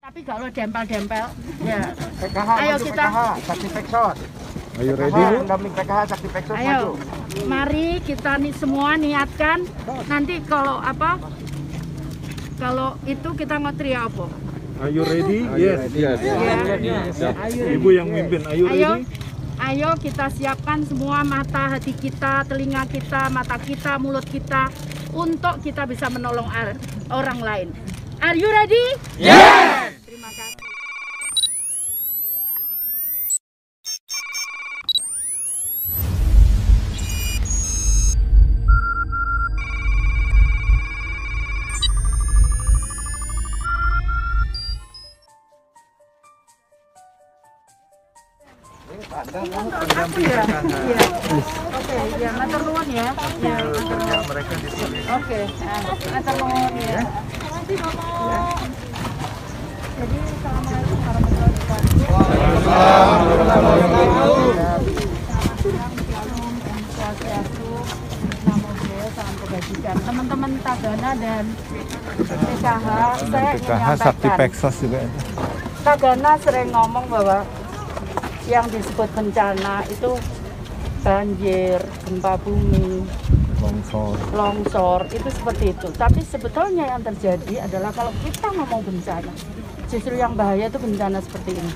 Tapi kalau dempel-dempel, ya. PKH, Ayo maju kita. PKH, Sakti Peksos. Ayo ready PKH, Bu? pendamping PKH, Sakti Peksos maju. Ayo, mari kita nih semua niatkan. Nanti kalau apa? Kalau itu kita ngotri apa? Ayo ready? Yes. Yes. Ya. Ibu yang mimpin. Ayo Ayo, ready? ayo kita siapkan semua mata hati kita, telinga kita, mata kita, mulut kita untuk kita bisa menolong orang lain. Are you ready? Yes. Terima kasih. Aku ya? Iya. Oke, ya matur nuwun ya. Ya, matur nuwun. Mereka di sini. Oke, matur nuwun ya. Jadi assalamualaikum warahmatullahi wabarakatuh. Teman-teman Tagana dan PKH, saya ingin PKH Sakti menyampaikan. Peksos juga. Tagana sering ngomong bahwa yang disebut bencana itu banjir, gempa bumi, longsor, itu seperti itu. Tapi sebetulnya yang terjadi adalah kalau kita ngomong bencana, justru yang bahaya itu bencana seperti ini.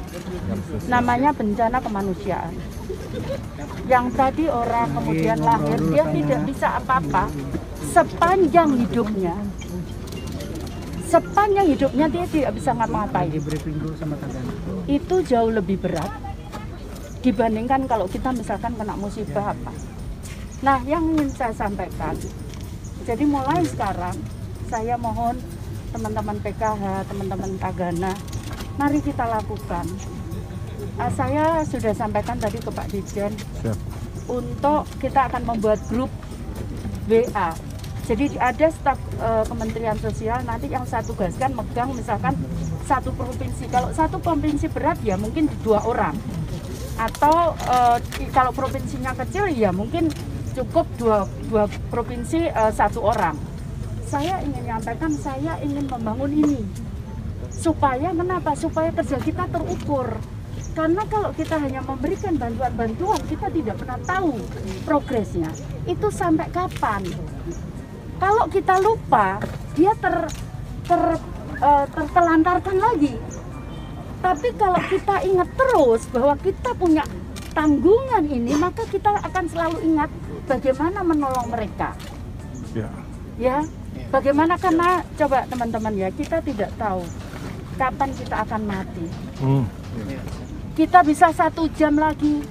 Namanya bencana kemanusiaan. Yang tadi orang kemudian lahir, dia tidak bisa apa-apa sepanjang hidupnya. Sepanjang hidupnya dia tidak bisa ngapa-ngapain. Itu jauh lebih berat dibandingkan kalau kita misalkan kena musibah apa. Nah, yang ingin saya sampaikan, jadi mulai sekarang saya mohon teman-teman PKH, teman-teman Tagana, mari kita lakukan. Saya sudah sampaikan tadi ke Pak Dirjen, untuk kita akan membuat grup WA. Jadi ada staf Kementerian Sosial nanti yang saya tugaskan megang misalkan satu provinsi. Kalau satu provinsi berat ya mungkin 2 orang. Atau kalau provinsinya kecil ya mungkin cukup dua provinsi 1 orang. Saya ingin menyampaikan, saya ingin membangun ini supaya kenapa? Supaya kerja kita terukur. Karena kalau kita hanya memberikan bantuan-bantuan, kita tidak pernah tahu progresnya itu sampai kapan. Kalau kita lupa, dia tertelantarkan lagi. Tapi kalau kita ingat terus bahwa kita punya tanggungan ini, maka kita akan selalu ingat bagaimana menolong mereka. Ya, bagaimana, karena coba teman-teman ya, kita tidak tahu kapan kita akan mati. Kita bisa 1 jam lagi,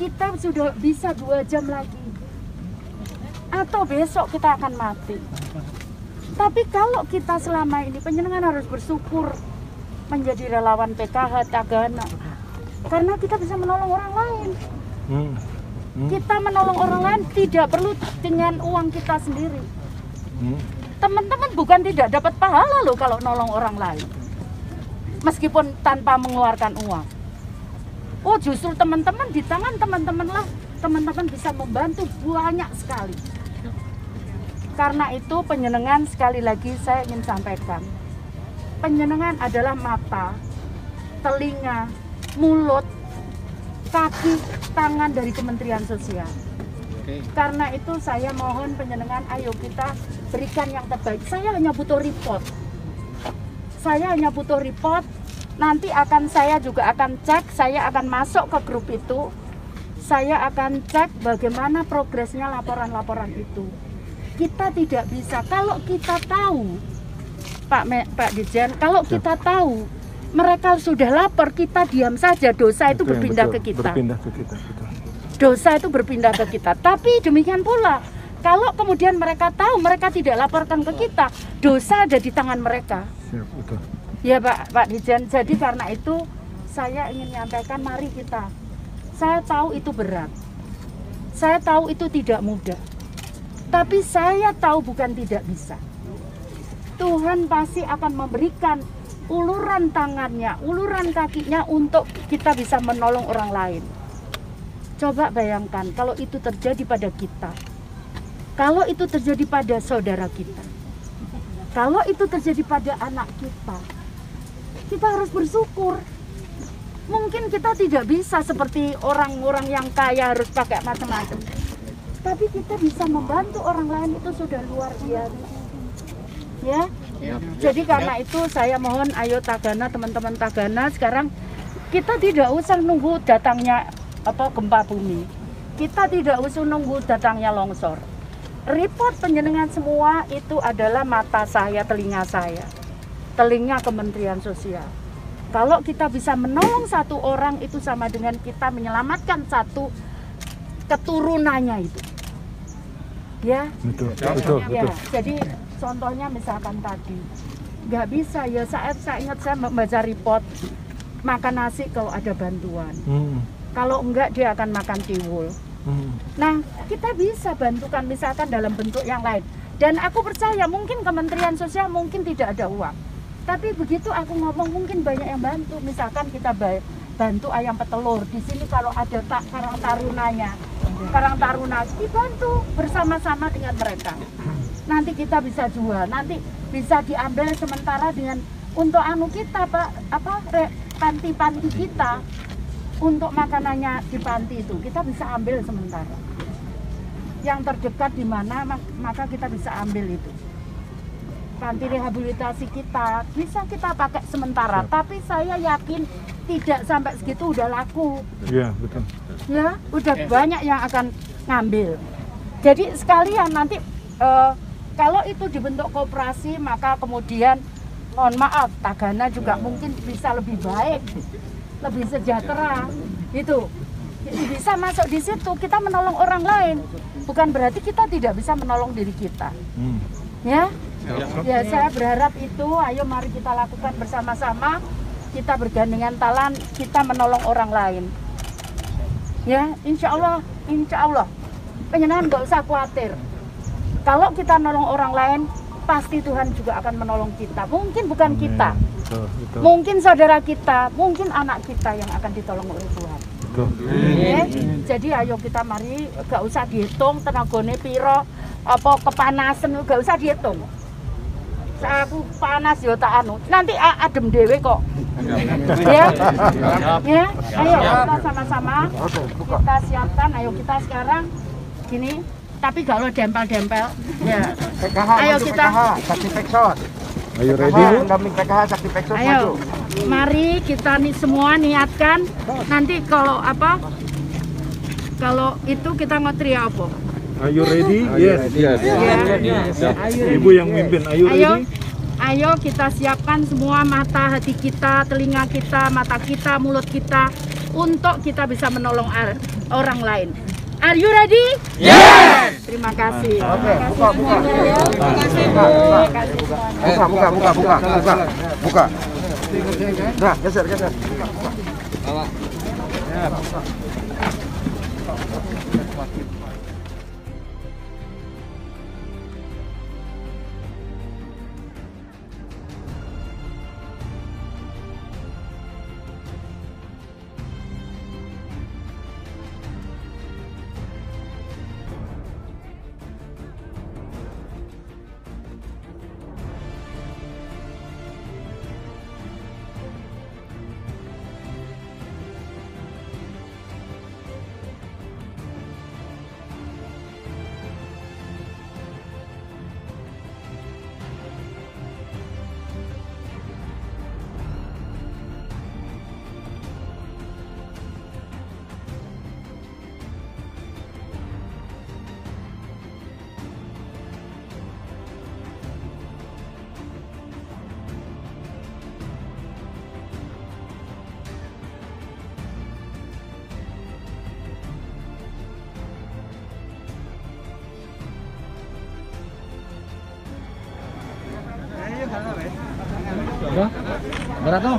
kita sudah bisa 2 jam lagi, atau besok kita akan mati. Tapi kalau kita selama ini, penjenengan harus bersyukur menjadi relawan PKH, Tagana, karena kita bisa menolong orang lain. Kita menolong orang lain tidak perlu dengan uang kita sendiri. Teman-teman bukan tidak dapat pahala loh kalau nolong orang lain, meskipun tanpa mengeluarkan uang. Oh, justru teman-teman, di tangan teman-teman lah teman-teman bisa membantu banyak sekali. Karena itu penjenengan, sekali lagi saya ingin sampaikan, penjenengan adalah mata, telinga, mulut, kaki, tangan dari Kementerian Sosial. Karena itu saya mohon penjenengan, ayo kita berikan yang terbaik. Saya hanya butuh report. Nanti saya juga akan cek, saya akan masuk ke grup itu. Saya akan cek bagaimana progresnya laporan-laporan itu. Kita tidak bisa, kalau kita tahu, Pak Dirjen, kalau kita tahu mereka sudah lapor, kita diam saja, dosa itu berpindah ke kita. Dosa itu berpindah ke kita. Tapi demikian pula, kalau kemudian mereka tahu, mereka tidak laporkan ke kita, dosa ada di tangan mereka. Ya Pak Dirjen, jadi karena itu saya ingin menyampaikan, mari kita. Saya tahu itu berat, saya tahu itu tidak mudah, tapi saya tahu bukan tidak bisa. Tuhan pasti akan memberikan uluran tangannya, uluran kakinya untuk kita bisa menolong orang lain. Coba bayangkan kalau itu terjadi pada kita, kalau itu terjadi pada saudara kita, kalau itu terjadi pada anak kita, kita harus bersyukur. Mungkin kita tidak bisa seperti orang-orang yang kaya harus pakai macam-macam, tapi kita bisa membantu orang lain, itu sudah luar biasa. Ya, jadi karena itu saya mohon, ayo Tagana, teman-teman Tagana, sekarang kita tidak usah nunggu datangnya gempa bumi, kita tidak usah nunggu datangnya longsor. Report penjenengan semua itu adalah mata saya, telinga Kementerian Sosial. Kalau kita bisa menolong satu orang, itu sama dengan kita menyelamatkan satu keturunannya itu. Ya, betul. Ya, jadi contohnya misalkan tadi, nggak bisa ya, saya ingat saya membaca report, makan nasi kalau ada bantuan. Kalau enggak dia akan makan tiwul. Nah, kita bisa bantukan misalkan dalam bentuk yang lain. Dan aku percaya mungkin Kementerian Sosial mungkin tidak ada uang, tapi begitu aku ngomong mungkin banyak yang bantu. Misalkan kita bantu ayam petelur di sini, kalau ada karang taruna dibantu bersama-sama dengan mereka. Nanti kita bisa jual, nanti bisa diambil sementara dengan untuk kita panti-panti kita, untuk makanannya di panti itu kita bisa ambil sementara. Yang terdekat di mana maka kita bisa ambil itu. Panti rehabilitasi kita bisa kita pakai sementara, tapi saya yakin tidak sampai segitu udah laku. Iya, betul. Ya, udah banyak yang akan ngambil. Jadi sekalian nanti kalau itu dibentuk koperasi, maka kemudian mohon maaf, Tagana juga mungkin bisa lebih baik, lebih sejahtera. Itu bisa masuk di situ, kita menolong orang lain. Bukan berarti kita tidak bisa menolong diri kita. Ya, saya berharap itu, ayo mari kita lakukan bersama-sama. Kita bergandengan tangan, kita menolong orang lain. Ya, insya Allah, penjenengan nggak usah khawatir. Kalau kita nolong orang lain, pasti Tuhan juga akan menolong kita. Mungkin bukan kita, mungkin saudara kita, mungkin anak kita yang akan ditolong oleh Tuhan. Jadi ayo kita mari, gak usah dihitung tenagane piro, kepanasan gak usah dihitung. Aku panas yo tak anu, nanti adem dewe kok. Ya, ayo kita sama-sama kita siapkan. Ayo kita sekarang gini, tapi kalau dempel-dempel, ya. PKH, ayo kita. Sakti Peksos. Ayo ready? Pendamping PKH Sakti Peksos. Ayo, mari kita nih semua niatkan. Nanti kalau itu kita ngotri apa? Are you ready? Yes. Ibu yang mimpin. Ayo kita siapkan semua mata hati kita, telinga kita, mata kita, mulut kita, untuk kita bisa menolong orang lain. Are you ready? Yes. Terima kasih. Oke, buka. Buka. Nah, geser. Berat tuh.